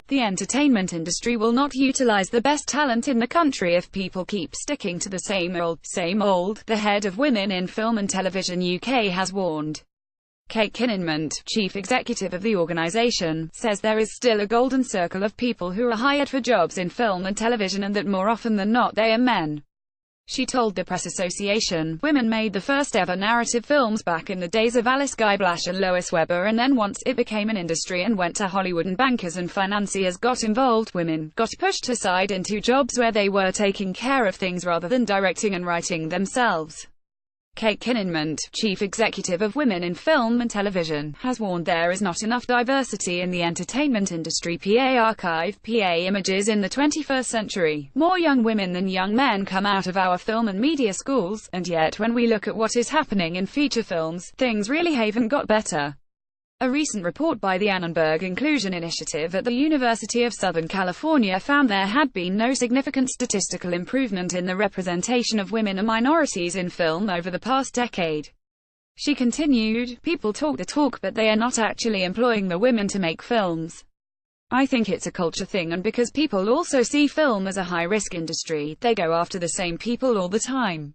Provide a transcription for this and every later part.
The entertainment industry will not utilize the best talent in the country if people keep sticking to the same old, the head of Women in Film and Television UK has warned. Kate Kininmonte, chief executive of the organisation, says there is still a golden circle of people who are hired for jobs in film and television and that more often than not they are men. She told the Press Association, "Women made the first ever narrative films back in the days of Alice Guy Blash and Lois Weber, and then once it became an industry and went to Hollywood and bankers and financiers got involved, women got pushed aside into jobs where they were taking care of things rather than directing and writing themselves." Kate Kininmonte, chief executive of Women in Film and Television, has warned there is not enough diversity in the entertainment industry. PA Archive, PA Images in the 21st century. More young women than young men come out of our film and media schools, and yet when we look at what is happening in feature films, things really haven't got better. A recent report by the Annenberg Inclusion Initiative at the University of Southern California found there had been no significant statistical improvement in the representation of women and minorities in film over the past decade. She continued, "People talk the talk but they are not actually employing the women to make films. I think it's a culture thing, and because people also see film as a high-risk industry, they go after the same people all the time.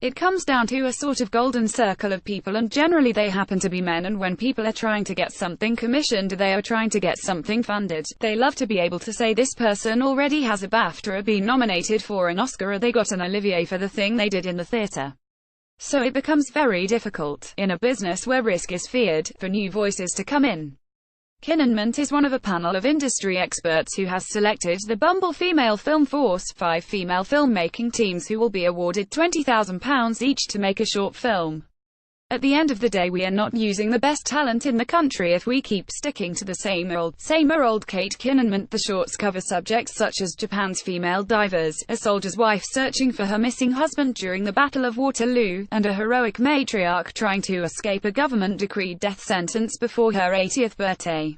It comes down to a sort of golden circle of people, and generally they happen to be men, and when people are trying to get something commissioned, they are trying to get something funded, they love to be able to say this person already has a BAFTA or been nominated for an Oscar or they got an Olivier for the thing they did in the theater. So it becomes very difficult, in a business where risk is feared, for new voices to come in." Kininmonte is one of a panel of industry experts who has selected the Bumble Female Film Force, 5 female filmmaking teams who will be awarded £20,000 each to make a short film. "At the end of the day, we are not using the best talent in the country if we keep sticking to the same old. Kate Kininmonte. The shorts cover subjects such as Japan's female divers, a soldier's wife searching for her missing husband during the Battle of Waterloo, and a heroic matriarch trying to escape a government-decreed death sentence before her 80th birthday.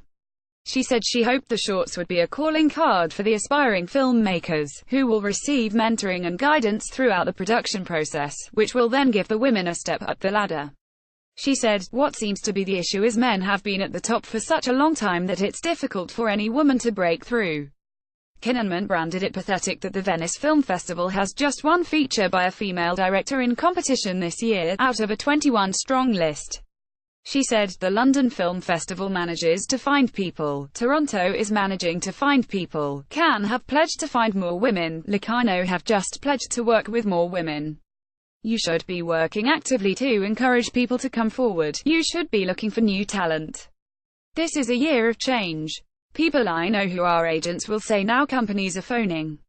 She said she hoped the shorts would be a calling card for the aspiring filmmakers, who will receive mentoring and guidance throughout the production process, which will then give the women a step up the ladder. She said, "What seems to be the issue is men have been at the top for such a long time that it's difficult for any woman to break through." Kininmonte branded it pathetic that the Venice Film Festival has just one feature by a female director in competition this year, out of a 21-strong list. She said, "The London Film Festival manages to find people, Toronto is managing to find people, Cannes have pledged to find more women, Locarno have just pledged to work with more women. You should be working actively to encourage people to come forward. You should be looking for new talent. This is a year of change. People I know who are agents will say now companies are phoning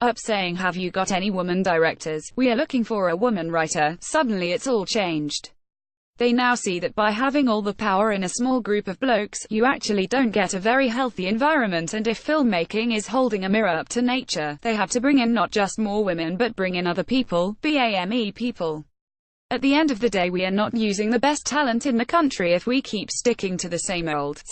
up saying, 'Have you got any woman directors? We are looking for a woman writer.' Suddenly it's all changed. They now see that by having all the power in a small group of blokes, you actually don't get a very healthy environment, and if filmmaking is holding a mirror up to nature, they have to bring in not just more women but bring in other people, BAME people. At the end of the day, we are not using the best talent in the country if we keep sticking to the same old.